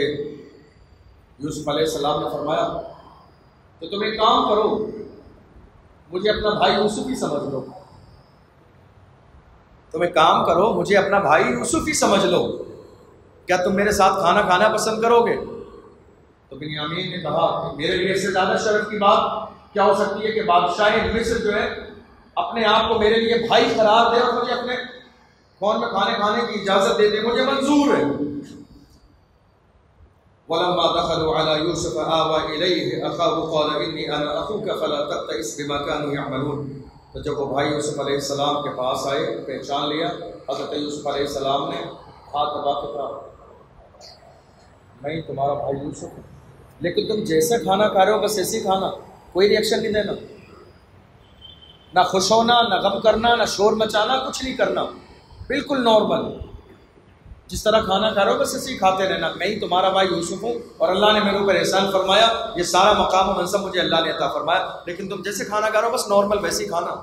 یوسف علیہ السلام نے فرمایا تو تم ایک کام کرو, مجھے اپنا بھائی یوسف ہی سمجھ لو. تم ایک کام کرو, مجھے اپنا بھائی یوسف ہی سمجھ لو. کیا تم میرے ساتھ کھانا کھانا پسند کرو گے؟ تو بنیامین نے کہا کہ میرے لیے اس سے زیادہ شرف کی بات کیا ہو سکتی ہے کہ بادشاہ مصر جو ہے اپنے آپ کو میرے لیے بھائی قرار دے اور مجھے اپنے کون میں کھانے کی اجازت دے دے, مجھے منظور ہے. وَلَمَّا دَخَلُوا عَلَى يُوسُفَ آوَى إِلَيْهِ أَخَاهُ قَالَ إِنِّي أَنَا أَخُوكَ فَلَا تَبْتَئِسْ بِمَا كَانُوا يَعْمَلُونَ. تو جب وہ بھائی یوسف علیہ السلام کے پاس آئے, پہچان لیا. حضرت یوسف علیہ السلام نے ہاتھ دبا کے کہا میں تمہارا بھائی یوسف ہوں, لیکن تم جیسے کھانا کھا رہے ہو بس ایسے ہی کھانا, کوئی ریئیکشن نہیں دینا, نہ خوش ہونا, نہ غم کرنا, نہ شور مچانا, کچھ نہیں کرنا, بالکل نارمل جس طرح کھانا کھا رہے ہو بس ایسے ہی کھاتے رہنا. میں ہی تمہارا بھائی یوسف ہوں اور اللہ نے میرے اوپر احسان فرمایا, یہ سارا مقام و منصب مجھے اللہ نے عطا فرمایا, لیکن تم جیسے کھانا کھا رہے ہو بس نارمل ویسے ہی کھانا.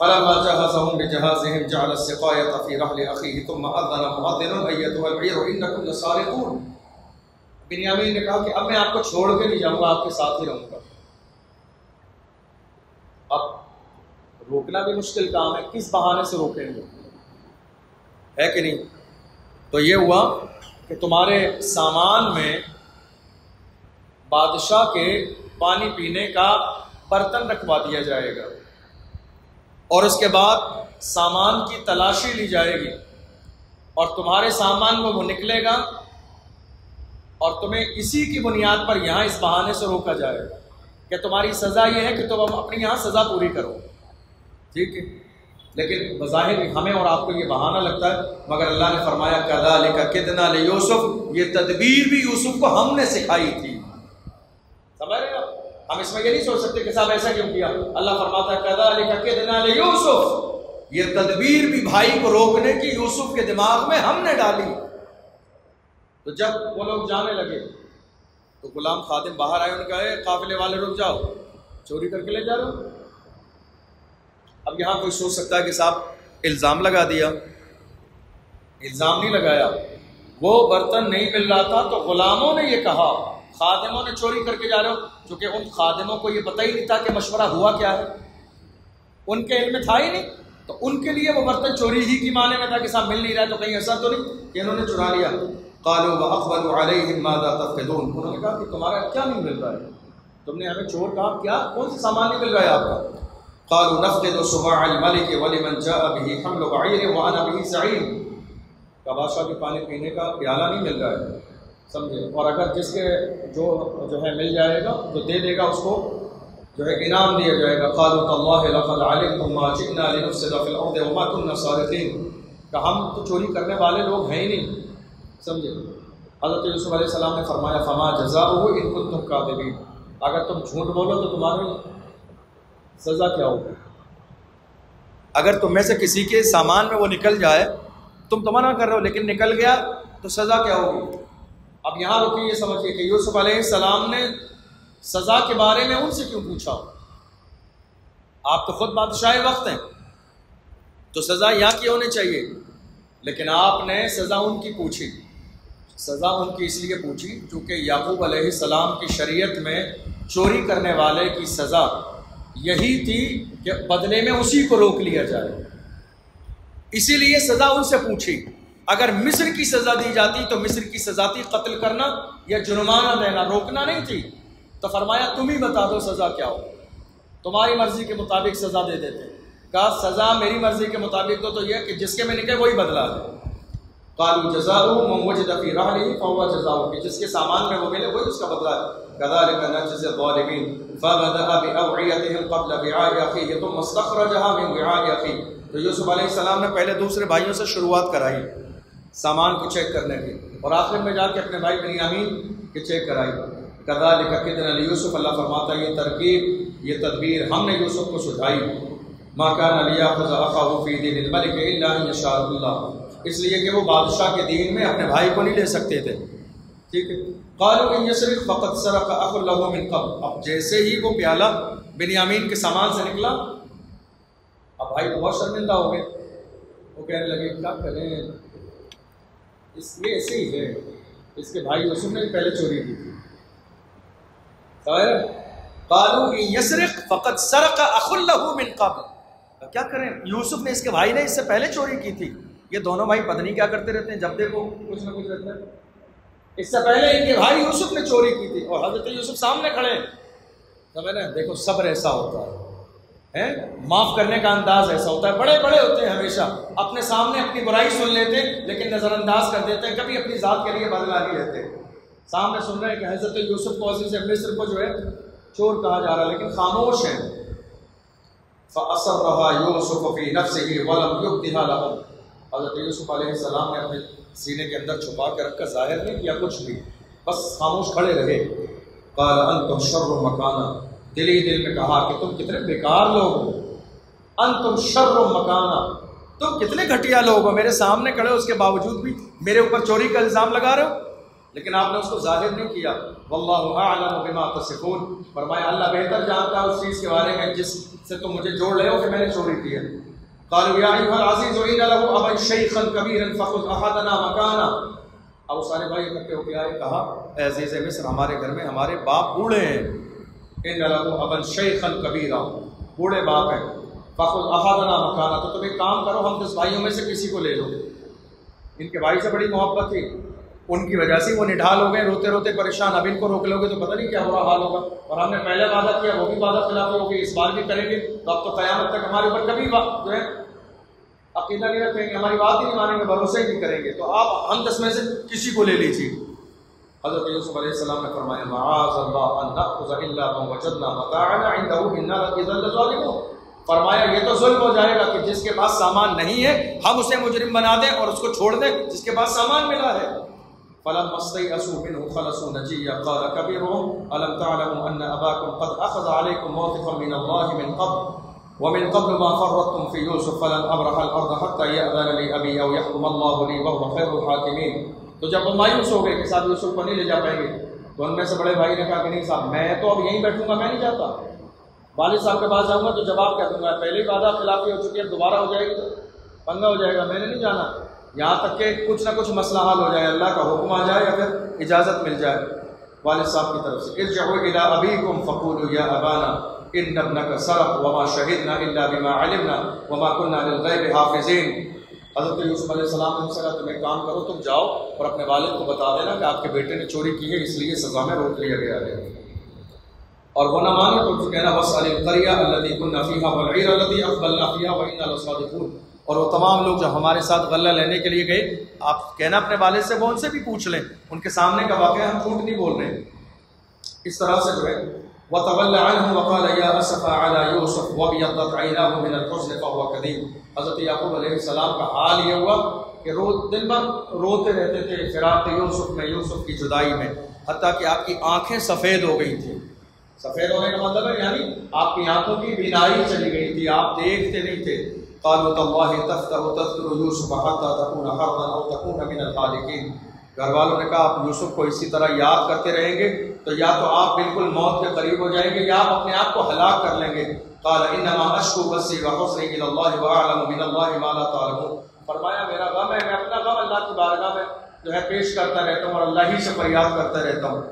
فَلَمَّا جَهَّزَهُم بِجَهَازِهِمْ جَعَلَ السِّقَايَةَ فِي رَحْلِ أَخِيهِ ثُمَّ أَذَّنَ مُؤَذِّنٌ أَيَّتُهَا الْعِيرُ إِنَّكُمْ لَسَارِقُونَ. بنیامین نے کہا کہ اب میں آپ کو چھوڑ کے نہیں جاؤں گا, آپ کے ساتھ ہی رہوں گا. اب روکنا بھی مشکل کام ہے, کس بہانے سے روکیں گے, ہے کہ نہیں؟ تو یہ ہوا کہ تمہارے سامان میں بادشاہ کے پانی پینے کا برتن رکھوا دیا جائے گا اور اس کے بعد سامان کی تلاشی لی جائے گی اور تمہارے سامان میں وہ نکلے گا اور تمہیں اسی کی بنیاد پر یہاں اس بہانے سے روکا جائے گا کہ تمہاری سزا یہ ہے کہ تم اپنی یہاں سزا پوری کرو. ٹھیک ہے, لیکن بظاہر ہمیں اور آپ کو یہ بہانہ لگتا ہے, مگر اللہ نے فرمایا کذالک کدنا لیوسف, یہ تدبیر بھی یوسف کو ہم نے سکھائی تھی. سمجھ رہے ہیں آپ؟ ہم اس میں یہ نہیں سوچ سکتے کہ صاحب ایسا کیوں کیا. اللہ فرماتا ہے کذالک کدنا لیوسف, یہ تدبیر بھی بھائی کو روکنے کی یوسف کے دماغ میں ہم نے ڈالی. تو جب وہ لوگ جانے لگے تو غلام خادم باہر آئے, ان کا ہے قافلے والے رک جاؤ, چوری کر کے لے جا رہے ہو. اب یہاں کوئی سوچ سکتا ہے کہ صاحب الزام لگا دیا. الزام نہیں لگایا, وہ برتن نہیں مل رہا تھا تو غلاموں نے یہ کہا, خادموں نے چوری کر کے جا رہے ہو, چونکہ ان خادموں کو یہ پتہ ہی نہیں تھا کہ مشورہ ہوا کیا ہے, ان کے علم میں تھا ہی نہیں. تو ان کے لیے وہ برتن چوری ہی کی معنی میں تھا کہ صاحب مل نہیں رہا ہے, تو کہیں ایسا تو نہیں کہ انہوں نے چرا لیا. قالوا واقبلوا عليهم ماذا تفقدون, انہوں نے کہا کہ تمہارا کیا نہیں مل رہا ہے, تم نے ہمیں چور کہا, کیا کون سی سامان نہیں مل رہا ہے آپ کا. قالوا نفقد صباع الملك ولمن جاء به حمل بعير وانا به زعيم, کا بادشاہ کے پانی پینے کا پیالہ نہیں مل رہا ہے, سمجھے, اور اگر جس کے جو ہے مل جائے گا تو دے دے گا, اس کو جو ہے انعام دیا جائے گا. قالوا تالله لقد علمتم ما جئنا لنفسد في الارض وما كنا سارقين, کہ ہم تو چوری کرنے والے لوگ ہیں ہی نہیں, سمجھے. حضرت یوسف علیہ السلام نے فرمایا فما جزاؤه ان کنتم کاذبین, اگر تم جھوٹ بولو تو تمہاری سزا کیا ہوگی. اگر تم میں سے کسی کے سامان میں وہ نکل جائے, تم تو منع کر رہے ہو لیکن نکل گیا تو سزا کیا ہوگی. اب یہاں رکیے, یہ سمجھیے کہ یوسف علیہ السلام نے سزا کے بارے میں ان سے کیوں پوچھا. آپ تو خود بادشاہ وقت ہیں تو سزا یہاں کی ہونی چاہیے, لیکن آپ نے سزا ان کی پوچھی. سزا ان کی اس لیے پوچھی کیونکہ یعقوب علیہ السلام کی شریعت میں چوری کرنے والے کی سزا یہی تھی کہ بدلے میں اسی کو روک لیا جائے, اسی لیے سزا ان سے پوچھی. اگر مصر کی سزا دی جاتی تو مصر کی سزا تھی قتل کرنا یا جرمانہ دینا, روکنا نہیں تھی. تو فرمایا تم ہی بتا دو سزا کیا ہو, تمہاری مرضی کے مطابق سزا دے دیتے. کہا سزا میری مرضی کے مطابق دو تو یہ کہ جس کے میں نکلے وہی بدلا دے. قالوا جزاؤه من وجد في رحله فهو جزاؤه، کہ جس کے سامان میں وہ ملے وہی اس کا بدلہ ہے. كذلك نجزي الظالمين فبدأ بأوعيتهم قبل وعاء أخيه ثم استخرجها من وعاء أخيه. تو یوسف علیہ السلام نے پہلے دوسرے بھائیوں سے شروعات کرائی سامان کو چیک کرنے کی، اور آخر میں جا کے اپنے بھائی بنیامین کی چیک کرائی. كذلك كدنا ليوسف، اللہ فرماتا ہے یہ ترکیب یہ تدبیر ہم نے یوسف کو سجھائی. ما كان ليأخذ أخاه في دين الملك إلا أن يشاء الله، اس لیے کہ وہ بادشاہ کے دین میں اپنے بھائی کو نہیں لے سکتے تھے. ٹھیک ہے. قالوا ان يسرق فقد سرق اخ له من قبل، اب جیسے ہی وہ پیالہ بنیامین کے سامان سے نکلا اب بھائی تو بہت شرمندہ ہو گئے. وہ کہنے لگے کیا کریں، اس یہ ایسے ہی ہے، اس کے بھائی یوسف نے پہلے چوری کی تھی. قالوا ان يسرق فقد سرق اخ له من قبل، کیا کریں یوسف نے، اس کے بھائی نے اس سے پہلے چوری کی تھی. یہ دونوں بھائی پتہ نہیں کیا کرتے رہتے ہیں، جب دیکھو کچھ نہ کچھ رہتا ہے. اس سے پہلے ان کے بھائی یوسف نے چوری کی تھی اور حضرت یوسف سامنے کھڑے ہیں. سمجھ رہے ہیں؟ دیکھو صبر ایسا ہوتا ہے، معاف کرنے کا انداز ایسا ہوتا ہے. بڑے بڑے ہوتے ہیں ہمیشہ اپنے سامنے اپنی برائی سن لیتے ہیں لیکن نظر انداز کر دیتے ہیں، کبھی اپنی ذات کے لیے بدلا نہیں لیتے. سامنے سن رہے ہیں کہ حضرت یوسف کو عزیز مصر کو جو ہے چور کہا جا رہا ہے لیکن خاموش ہیں. فَأَصَرَّهَا يُوسُفُ فِي نَفْسِهِ وَلَمْ يُبْدِهَا لَهُمْ، حضرت یوسف علیہ السلام نے اپنے سینے کے اندر چھپا کے رکھا، ظاہر نہیں کیا کچھ بھی، بس خاموش کھڑے رہے. قال انتم شر مکانا، دل ہی دل میں کہا کہ تم کتنے بیکار لوگ ہو. انتم شر مکانا، تم کتنے گھٹیا لوگ ہو، میرے سامنے کھڑے ہو اس کے باوجود بھی میرے اوپر چوری کا الزام لگا رہے ہو. لیکن آپ نے اس کو ظاہر نہیں کیا. واللہ اعلم بما تصفون، فرمایا اللہ بہتر جانتا ہے اس چیز کے بارے میں جس سے تم مجھے جوڑ رہے ہو کہ میں نے چوری کی ہے. قالوا یا ایھا العزیز ان له ابا شیخا کبیرا فخذ احدنا مکانا. اب سارے بھائی اکٹھے ہو کے آئے، کہا اے عزیز مصر ہمارے گھر میں ہمارے باپ بوڑھے ہیں. ان له ابا شیخا کبیرا، بوڑھے باپ ہیں. فخذ احدنا مکانا، تو تم ایک کام کرو ہم 10 بھائیوں میں سے کسی کو لے لو. ان کے بھائی سے بڑی محبت تھی، ان کی وجہ سے وہ نڈھال ہو گئے، روتے روتے پریشان. اب ان کو روک لو گے تو پتہ نہیں کیا برا حال ہوگا. اور ہم نے پہلے وعدہ کیا وہ بھی وعدہ خلافی ہو گئی، اس بار بھی کریں گے تو اب تو قیامت تک ہمارے اوپر کبھی جو ہے عقیدہ نہیں رکھیں گے، ہماری بات ہی نہیں مانیں گے، بھروسے ہی نہیں کریں گے. تو آپ ہم 10 میں سے کسی کو لے لیجیے. حضرت یوسف علیہ السلام نے فرمایا معاذ اللہ ان نأخذ الا من وجدنا متاعنا عنده انا اذا لظالمون. فرمایا یہ تو ظلم ہو جائے گا کہ جس کے پاس سامان نہیں ہے ہم اسے مجرم بنا دیں اور اس کو چھوڑ دیں جس کے پاس سامان ملا ہے. فلما استيئسوا منه خلصوا نجيا قال كبيرهم ألم تعلموا أن أباكم قد أخذ عليكم موثقا من الله من قبل ومن قبل ما فرطتم في يوسف فلن أبرح الأرض حتى يأذن لي أبي أو يحكم الله لي وهو خير الحاكمين. تو جب وہ مایوس ہو گئے کہ صاحب یوسف کو نہیں لے جا پائیں گے تو ان میں سے بڑے بھائی نے کہا کہ نہیں صاحب میں تو اب یہیں بیٹھوں گا، میں نہیں جاتا. والد صاحب کے پاس جاؤں گا تو جواب کہہ دوں گا پہلے ہی وعدہ خلافی ہو چکی ہے، دوبارہ ہو جائے گی تو پنگا ہو جائے گا، میں نے نہیں جانا. یہاں تک کہ کچھ نہ کچھ مسئلہ حل ہو جائے، اللہ کا حکم آ جائے یا پھر اجازت مل جائے والد صاحب کی طرف سے. ارجعوا الى ابيكم فقولوا يا ابانا ان ابنك سرق وما شهدنا الا بما علمنا وما كنا للغيب حافظين. حضرت یوسف علیہ السلام نے کہا تم ایک کام کرو، تم جاؤ اور اپنے والد کو بتا دینا کہ آپ کے بیٹے نے چوری کی ہے اس لیے سزا میں روک لیا گیا ہے. اور وہ نہ مانے تو کہنا واسأل القرية التي كنا فيها والعير التي اقبلنا فيها وانا لصادقون. اور وہ تمام لوگ جو ہمارے ساتھ غلہ لینے کے لیے گئے آپ کہنا اپنے والد سے وہ ان سے بھی پوچھ لیں، ان کے سامنے کا واقعہ ہم جھوٹ نہیں بول رہے ہیں. اس طرح سے جو ہے وَتَوَلَّ عَنْهُ وَقَالَ يَا أَسَفَا عَلَى يُوسُفَ وَابْيَضَّتْ عَيْنَاهُ مِنَ الْحُزْنِ فَهُوَ كَظِيمٌ. حضرت یعقوب علیہ السلام کا حال یہ ہوا کہ دن بھر روتے رہتے تھے فراق یوسف میں، یوسف کی جدائی میں، حتیٰ کہ آپ کی آنکھیں سفید ہو گئی تھیں. سفید ہونے کا مطلب ہے یعنی آپ کی آنکھوں کی بینائی چلی گئی تھی، آپ دیکھتے نہیں تھے. قالوا تالله تذكر يوسف حتى تكون حرضا او تكون من الخالقين. گھر والوں نے کہا آپ یوسف کو اسی طرح یاد کرتے رہیں گے تو یا تو آپ بالکل موت کے قریب ہو جائیں گے یا آپ اپنے آپ کو ہلاک کر لیں گے. قال انما اشكو بثي وحزني الى الله واعلم من الله ما لا تعلمون. فرمایا میرا غم ہے، میں اپنا غم اللہ کی بارگاہ میں جو ہے پیش کرتا رہتا ہوں اور اللہ ہی سے فریاد کرتا رہتا ہوں.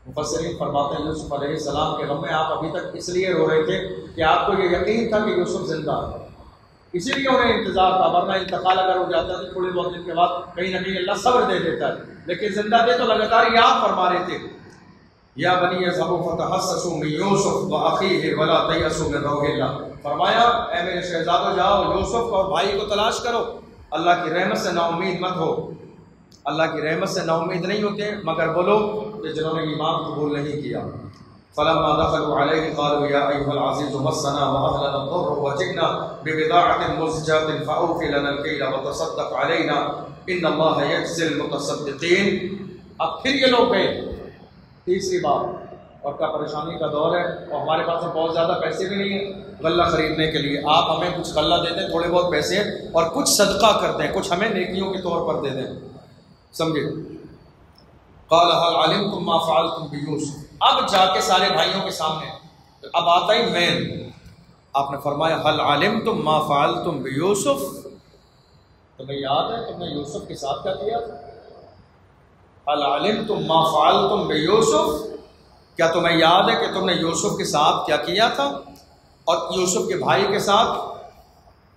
مفسرین فرماتے ہیں یوسف علیہ السلام کے غم میں آپ ابھی تک اس لیے رو رہے تھے کہ آپ کو یہ یقین تھا کہ یوسف زندہ ہے، اسی لیے انہیں انتظار تھا. ورنہ انتقال اگر ہو جاتا تو تھوڑی بہت دن کے بعد کہیں نہ کہیں اللہ صبر دے دیتا ہے، لیکن زندہ دے تو لگاتار یاد فرما رہے تھے. یا بنی اذهبوا فتحسسوا من یوسف واخیہ ولا تیأسوا من روح اللہ. فرمایا اے میرے شہزادو جاؤ یوسف اور بھائی کو تلاش کرو، اللہ کی رحمت سے نا امید مت ہو. اللہ کی رحمت سے نا امید نہیں ہوتے مگر وہ لوگ کہ جنہوں نے ایمان قبول نہیں کیا۔ فلما دخلوا عليه قالوا يا أيها العزيز مسنا وأهلنا الضر وجئنا ببضاعة مزجاة فأوف لنا الكيل وتصدق علينا إن الله يجزي المتصدقين۔ اب پھر یہ لوگ گئے تیسری بار، اور کیا پریشانی کا دور ہے اور ہمارے پاس بہت زیادہ پیسے بھی نہیں ہیں غلہ خریدنے کے لیے، آپ ہمیں کچھ غلہ دے دیں تھوڑے بہت پیسے اور کچھ صدقہ کر دیں، کچھ ہمیں نیکیوں کے طور پر دے دیں، سمجھے۔ قال هل علمتم ما فعلتم بيوسف، اب جا کے سارے بھائیوں کے سامنے اب آتا ہی مین، آپ نے فرمایا هل علمتم ما فعلتم بيوسف، تمہیں یاد ہے تم نے یوسف کے ساتھ کیا کیا تھا؟ هل علمتم ما فعلتم بيوسف، کیا تمہیں یاد ہے کہ تم نے یوسف کے ساتھ کیا کیا تھا اور یوسف کے بھائی کے ساتھ؟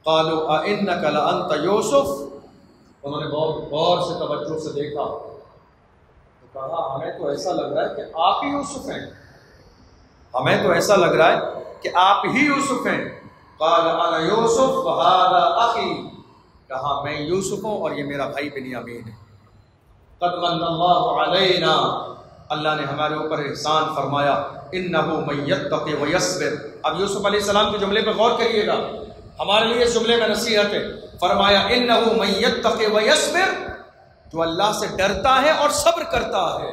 قالوا أئنك لأنت یوسف، انہوں نے بہت غور سے توجہ سے دیکھا تو کہا ہمیں تو ایسا لگ رہا ہے کہ آپ ہی یوسف ہیں، ہمیں تو ایسا لگ رہا ہے کہ آپ ہی یوسف ہیں۔ قال انا یوسف وهذا اخی، کہا میں یوسف ہوں اور یہ میرا بھائی بنیامین ہے۔ قد من اللہ علینا، اللہ نے ہمارے اوپر احسان فرمایا۔ انہ من یتق ویصبر، اب یوسف علیہ السلام کے جملے پہ غور کریے گا، ہمارے لیے اس جملے میں نصیحت ہے۔ فرمایا انہ من یتق ویصبر، جو اللہ سے ڈرتا ہے اور صبر کرتا ہے۔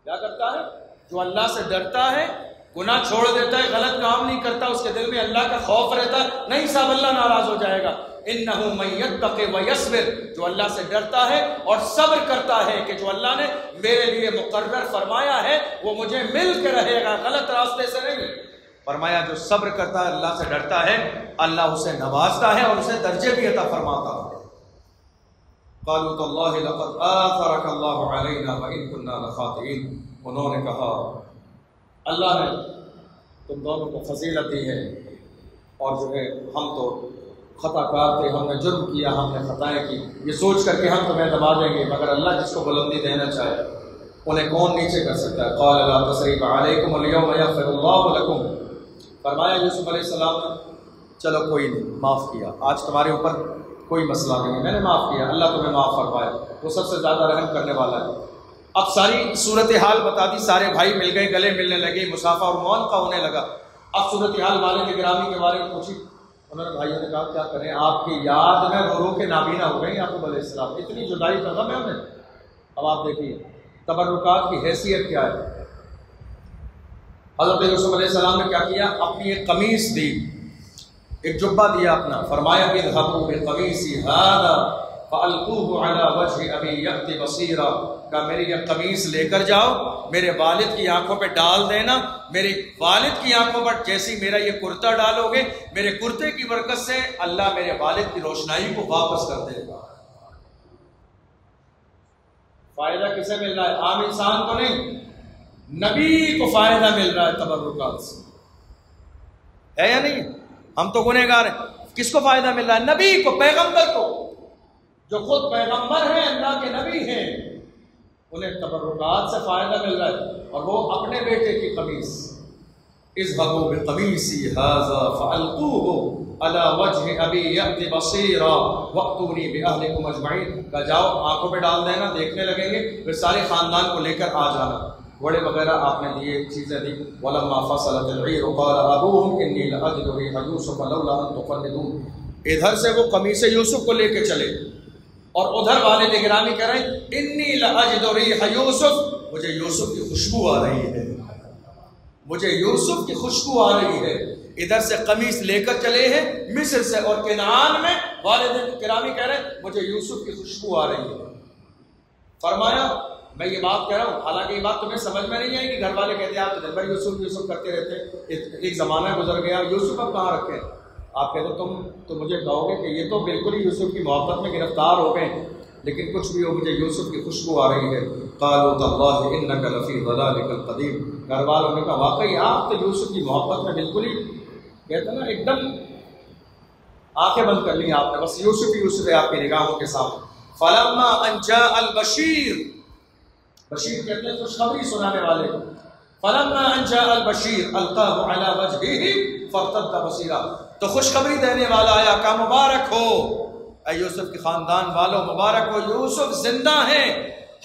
کیا کرتا ہے؟ جو اللہ سے ڈرتا ہے، گناہ چھوڑ دیتا ہے، غلط کام نہیں کرتا، اس کے دل میں اللہ کا خوف رہتا ہے، نہیں صاحب اللہ ناراض ہو جائے گا۔ انہ من یتق ویصبر، جو اللہ سے ڈرتا ہے اور صبر کرتا ہے کہ جو اللہ نے میرے لیے مقرر فرمایا ہے وہ مجھے مل کے رہے گا، غلط راستے سے نہیں۔ فرمایا جو صبر کرتا ہے، اللہ سے ڈرتا ہے، اللہ اسے نوازتا ہے اور اسے درجے بھی عطا فرماتا ہے۔ قالوا تاللہ لقد آثرک اللہ علینا وإن كنا لخاطئین، انہوں نے کہا اللہ نے تم دونوں کو فضیلت دی ہے اور جو ہے ہم تو خطا کار تھے، ہم نے جرم کیا، ہم نے خطائیں کی، یہ سوچ کر کے ہم تمہیں دبا دیں گے، مگر اللہ جس کو بلندی دینا چاہے انہیں کون نیچے کر سکتا ہے۔ قال لا تثریب علیکم اليوم یغفر اللہ لکم، فرمایا یوسف علیہ السلام نے چلو کوئی نہیں، معاف کیا، آج تمہارے اوپر کوئی مسئلہ نہیں ہے، میں نے معاف کیا، اللہ تمہیں معاف فرمائے، وہ سب سے زیادہ رحم کرنے والا ہے۔ اب ساری صورتحال بتا دی، سارے بھائی مل گئے، گلے ملنے لگے، مصافحہ اور موانقہ ہونے لگا۔ اب صورتحال والد گرامی کے بارے میں پوچھی، انہوں نے بھائیوں نے کہا کیا کریں، آپ کی یاد میں رو رو کے نابینا ہو گئی یعقوب علیہ السلام، اتنی جدائی کا غم ہے انہیں۔ اب آپ دیکھیے تبرکات کی حیثیت کیا ہے۔ حضرت یوسف علیہ السلام نے کیا کیا، اپنی ایک قمیص دی، ایک جبہ دیا اپنا، فرمایا اذهبوا بقمیصی هذا فالقوه على وجه ابی یأت بصیرا، کہ میری یہ قمیص لے کر جاؤ، میرے والد کی آنکھوں پہ ڈال دینا، میرے والد کی آنکھوں پر جیسی میرا یہ کرتا ڈالو گے، میرے کرتے کی برکت سے اللہ میرے والد کی روشنائی کو واپس کر دے گا۔ فائدہ کسے مل رہا ہے؟ عام انسان کو نہیں، نبی کو فائدہ مل رہا ہے تبرکات سے، ہے یا نہیں؟ ہم تو گنہگار ہیں، کس کو فائدہ مل رہا ہے؟ نبی کو، پیغمبر کو، جو خود پیغمبر ہیں، اللہ کے نبی ہیں، انہیں تبرکات سے فائدہ مل رہا ہے، اور وہ اپنے بیٹے کی قمیص، اذهبوا بقمیصی هذا فالقوه على وجه ابی یأت بصیرا واتونی باہلکم اجمعین، کہ جاؤ آنکھوں پہ ڈال دینا، دیکھنے لگیں گے، پھر سارے خاندان کو لے کر آ جانا، گھوڑے وغیرہ آپ نے دیے، چیزیں دی۔ ولما فصلت العیر قال ابوہم انی لاجد ریح یوسف لولا ان تفندون، ادھر سے وہ قمیص یوسف کو لے کے چلے اور ادھر والد گرامی کہہ رہے ہیں انی لاجد ریح یوسف، مجھے یوسف کی خوشبو آ رہی ہے، مجھے یوسف کی خوشبو آ رہی ہے۔ ادھر سے قمیص لے کر چلے ہیں مصر سے، اور کنعان میں والد گرامی کہہ رہے ہیں مجھے یوسف کی خوشبو آ رہی ہے۔ فرمایا میں یہ بات کہہ رہا ہوں، حالانکہ یہ بات تمہیں سمجھ میں نہیں آئی کہ گھر والے کہتے ہیں آپ تو دن بھر یوسف یوسف کرتے رہتے، ایک زمانہ گزر گیا، یوسف اب کہاں رکھے؟ آپ کہتے تم تو مجھے کہو گے کہ یہ تو بالکل ہی یوسف کی محبت میں گرفتار ہو گئے، لیکن کچھ بھی ہو مجھے یوسف کی خوشبو آ رہی ہے۔ قالوا تاللہ انک لفی ضلالک القدیم، گھر والوں نے کہا واقعی آپ تو یوسف کی محبت میں بالکل ہی کہتے ہیں نا ایک دم آنکھیں بند کر لی آپ نے، بس یوسف ہی یوسف ہے آپ کی نگاہوں کے سامنے۔ فلما ان جاء البشیر، بشیر کہتے ہیں خوشخبری سنانے والے کو، فلما ان جاء البشیر القاہ علی وجہہ فارتد بصیرا، تو خوشخبری دینے والا آیا، کہا مبارک ہو اے یوسف کے خاندان والوں مبارک ہو، یوسف زندہ ہیں،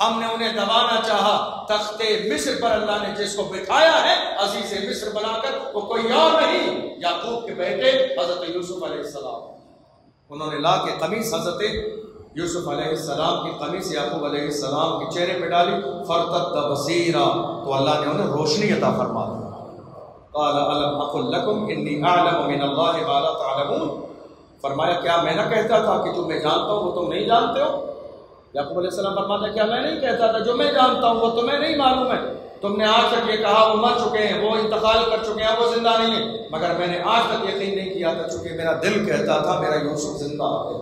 ہم نے انہیں دبانا چاہا، تخت مصر پر اللہ نے جس کو بٹھایا ہے عزیز مصر بنا کر، وہ کوئی اور نہیں، یعقوب کے بیٹے حضرت یوسف علیہ السلام۔ انہوں نے لا کے قمیص حضرت یوسف علیہ السلام کی قمیص یعقوب علیہ السلام کے چہرے پہ ڈالی، فرتد بصیرا، تو اللہ نے انہیں روشنی عطا فرما دی۔ قال الم اقل لکم انی اعلم من اللہ ما لا تعلمون، فرمایا کیا میں نہ کہتا تھا کہ جو میں جانتا ہوں وہ تم نہیں جانتے ہو؟ یعقوب علیہ السلام فرماتا ہے کیا میں نہیں کہتا تھا جو میں جانتا ہوں وہ تمہیں نہیں معلوم ہے؟ تم نے آج تک یہ کہا وہ مر چکے ہیں، وہ انتقال کر چکے ہیں، وہ زندہ نہیں ہیں، مگر میں نے آج تک یقین نہیں کیا تھا، چونکہ میرا دل کہتا تھا میرا یوسف زندہ ہے۔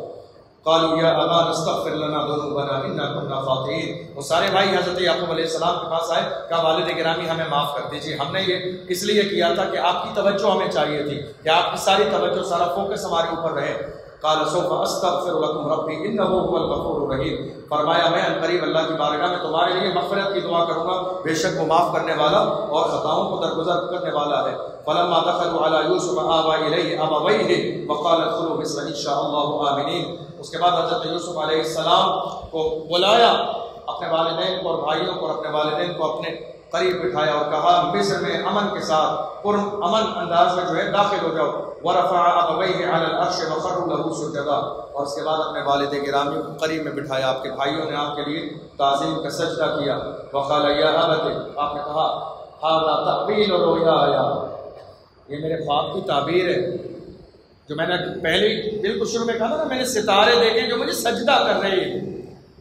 قالوا یا ابانا استغفر لنا ذنوبنا انا كنا خاطئین، وہ سارے بھائی حضرت یعقوب علیہ السلام کے پاس آئے، کہا والد گرامی ہمیں معاف کر دیجیے، ہم نے یہ اس لیے کیا تھا کہ آپ کی توجہ ہمیں چاہیے تھی، کہ آپ کی ساری توجہ سارا فوکس ہمارے اوپر رہے۔ قال سوف استغفر لكم ربی انه هو الغفور الرحیم، فرمایا میں عنقریب اللہ کی بارگاہ میں تمہارے لیے مغفرت کی دعا کروں گا، بے شک وہ معاف کرنے والا اور خطاؤں کو درگزر کرنے والا ہے۔ فلما دخلوا على يوسف آوى إليه أبويه وقال ادخلوا مصر إن شاء الله آمنين، اس کے بعد حضرت یوسف علیہ السلام کو بلایا، اپنے والدین کو اور بھائیوں کو اور اپنے والدین کو اپنے قریب بٹھایا اور کہا مصر میں امن کے ساتھ امن انداز میں جو ہے داخل ہو جاؤ۔ ورفع ابويه على العرش وخروا له سجدا، اور اس کے بعد اپنے والد گرامی کو قریب میں بٹھایا، آپ کے بھائیوں نے آپ کے لیے تعظیم کا سجدہ کیا۔ وقال یا ابت، آپ نے کہا هذا تأویل رؤیایا، یہ میرے خواب کی تعبیر ہے، جو میں نے پہلے بالکل شروع میں کہا تھا نا، میں نے ستارے دیکھے جو مجھے سجدہ کر رہے ہیں،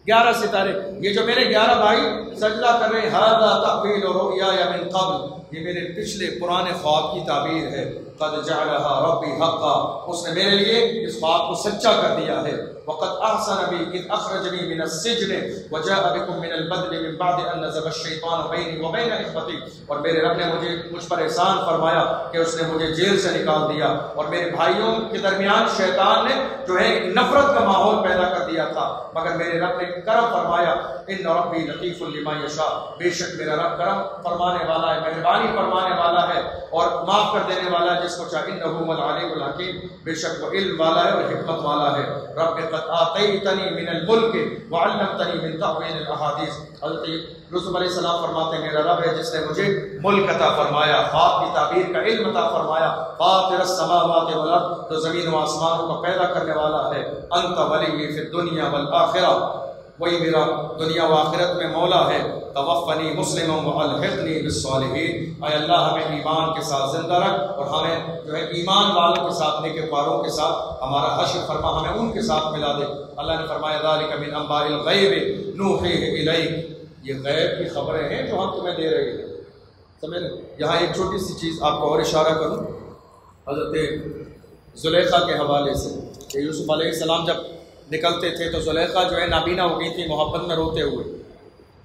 11 ستارے، یہ جو میرے 11 بھائی سجدہ کر رہے ہیں، هذا تأویل رؤیایا من قبل، یہ میرے پچھلے پرانے خواب کی تعبیر ہے۔ قد جعلها ربی حقا، اس نے میرے لیے اس خواب کو سچا کر دیا ہے۔ وقد احسن بی اذ اخرجنی من السجن وجاء بكم من البدن من بعد ان نزغ الشیطان بینی وبین اخوتی، اور میرے رب نے مجھ پر احسان فرمایا کہ اس نے مجھے جیل سے نکال دیا، اور میرے بھائیوں کے درمیان شیطان نے جو ہے نفرت کا ماحول پیدا کر دیا تھا، مگر میرے رب نے کرم فرمایا۔ ان ربی لطیف لما یشاء، بے شک میرا رب کرم فرمانے والا ہے، مہربانی فرمانے والا ہے اور معاف کر دینے والا ہے جس کو چاہے۔ انہ هو العلیم الحکیم، بے شک وہ علم والا ہے اور حکمت والا ہے۔ رب قد آتیتنی من الملک وعلمتنی من تأویل الاحادیث، حضرت یوسف علیہ السلام فرماتے ہیں میرا رب ہے جس نے مجھے ملک عطا فرمایا، خواب کی تعبیر کا علم عطا فرمایا۔ فاطر السماوات والارض، تو زمین و آسمانوں کو پیدا کرنے والا ہے۔ انت ولی فی الدنیا والآخرہ، وہی میرا دنیا و آخرت میں مولا ہے۔ توفنی مسلما والحقنی بالصالحین، اے اللہ ہمیں ایمان کے ساتھ زندہ رکھ اور ہمیں جو ہے ایمان والوں کے ساتھ، نیکوکاروں کے ساتھ ہمارا حشر فرما، ہمیں ان کے ساتھ ملا دے۔ اللہ نے فرمایا ذالک من انباء الغیب نوحیہ الیک، یہ غیب کی خبریں ہیں جو ہم تمہیں دے رہے ہیں۔ سمجھ لیں، یہاں ایک چھوٹی سی چیز آپ کو اور اشارہ کروں حضرت زلیخا کے حوالے سے، کہ یوسف علیہ السلام جب نکلتے تھے تو زلیخا جو ہے نابینا ہو گئی تھی محبت میں روتے ہوئے،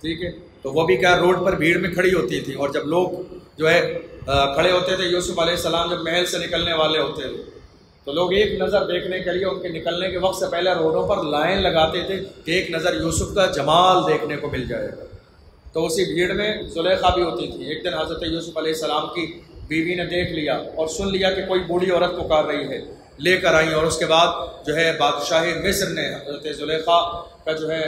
ٹھیک ہے، تو وہ بھی کیا روڈ پر بھیڑ میں کھڑی ہوتی تھی، اور جب لوگ جو ہے کھڑے ہوتے تھے، یوسف علیہ السلام جب محل سے نکلنے والے ہوتے تھے تو لوگ ایک نظر دیکھنے کے لیے ان کے نکلنے کے وقت سے پہلے روڈوں پر لائن لگاتے تھے کہ ایک نظر یوسف کا جمال دیکھنے کو مل جائے گا۔ تو اسی بھیڑ میں زلیخا بھی ہوتی تھی۔ ایک دن حضرت یوسف علیہ السلام کی بیوی نے دیکھ لیا اور سن لیا کہ کوئی بوڑھی عورت پکار رہی ہے، لے کر آئیں، اور اس کے بعد جو ہے بادشاہ مصر نے حضرت زلیخا کا جو ہے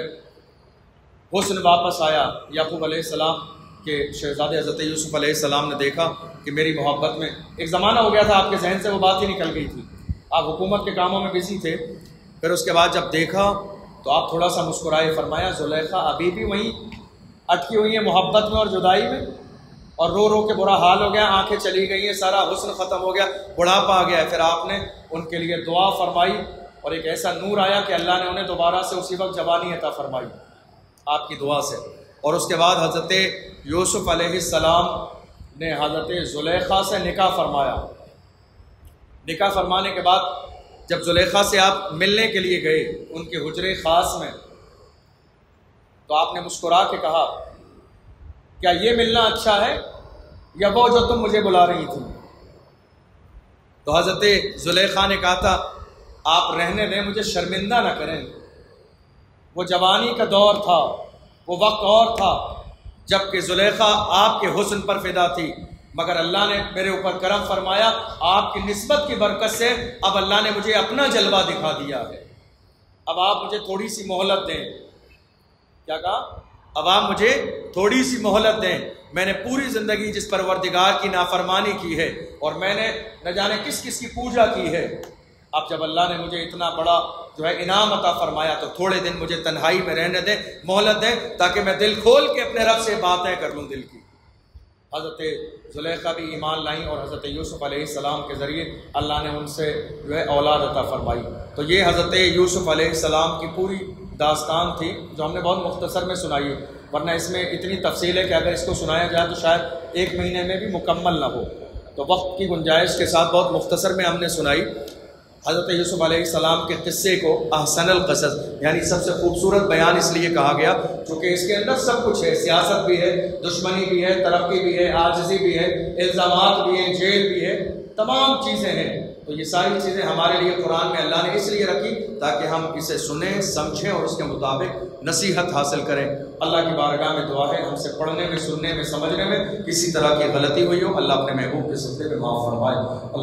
حسن واپس آیا۔ یعقوب علیہ السلام کے شہزادے حضرت یوسف علیہ السلام نے دیکھا کہ میری محبت میں ایک زمانہ ہو گیا تھا، آپ کے ذہن سے وہ بات ہی نکل گئی تھی، آپ حکومت کے کاموں میں بزی تھے، پھر اس کے بعد جب دیکھا تو آپ تھوڑا سا مسکرائے، فرمایا زلیخا ابھی بھی وہیں اٹکی ہوئی ہیں محبت میں اور جدائی میں، اور رو رو کے برا حال ہو گیا، آنکھیں چلی گئی ہیں، سارا حسن ختم ہو گیا، بڑھاپا آ گیا ہے۔ پھر آپ نے ان کے لیے دعا فرمائی اور ایک ایسا نور آیا کہ اللہ نے انہیں دوبارہ سے اسی وقت جوانی عطا فرمائی آپ کی دعا سے۔ اور اس کے بعد حضرت یوسف علیہ السلام نے حضرت زلیخا سے نکاح فرمایا۔ نکاح فرمانے کے بعد جب زلیخا سے آپ ملنے کے لیے گئے ان کے حجرے خاص میں، تو آپ نے مسکرا کے کہا کیا یہ ملنا اچھا ہے یا وہ جو تم مجھے بلا رہی تھی؟ تو حضرت زلیخا نے کہا تھا آپ رہنے دیں، مجھے شرمندہ نہ کریں، وہ جوانی کا دور تھا، وہ وقت اور تھا جب کہ زلیخا آپ کے حسن پر فدا تھی، مگر اللہ نے میرے اوپر کرم فرمایا، آپ کی نسبت کی برکت سے اب اللہ نے مجھے اپنا جلوہ دکھا دیا ہے۔ اب آپ مجھے تھوڑی سی مہلت دیں. کیا کہا؟ اب آپ مجھے تھوڑی سی مہلت دیں. میں نے پوری زندگی جس پروردگار کی نافرمانی کی ہے اور میں نے نہ جانے کس کس کی پوجا کی ہے، اب جب اللہ نے مجھے اتنا بڑا جو ہے انعام عطا فرمایا تو تھوڑے دن مجھے تنہائی میں رہنے دیں، مہلت دیں، تاکہ میں دل کھول کے اپنے رب سے باتیں کر لوں دل کی. حضرت زلیخا بھی ایمان لائیں اور حضرت یوسف علیہ السلام کے ذریعے اللہ نے ان سے جو ہے اولاد عطا فرمائی. تو یہ حضرت یوسف علیہ السلام کی پوری داستان تھی جو ہم نے بہت مختصر میں سنائی ہے، ورنہ اس میں اتنی تفصیل ہے کہ اگر اس کو سنایا جائے تو شاید 1 مہینے میں بھی مکمل نہ ہو. تو وقت کی گنجائش کے ساتھ بہت مختصر میں ہم نے سنائی. حضرت یوسف علیہ السلام کے قصے کو احسن القصص یعنی سب سے خوبصورت بیان اس لیے کہا گیا کیونکہ اس کے اندر سب کچھ ہے، سیاست بھی ہے، دشمنی بھی ہے، ترقی بھی ہے، عاجزی بھی ہے، الزامات بھی ہیں، جیل بھی ہے، تمام چیزیں ہیں. تو یہ ساری چیزیں ہمارے لیے قرآن میں اللہ نے اس لیے رکھی تاکہ ہم اسے سنیں، سمجھیں اور اس کے مطابق نصیحت حاصل کریں. اللہ کی بارگاہ میں دعا ہے ہم سے پڑھنے میں، سننے میں، سمجھنے میں کسی طرح کی غلطی ہوئی ہو اللہ اپنے محبوب کے صدقے میں معاف فرمائے.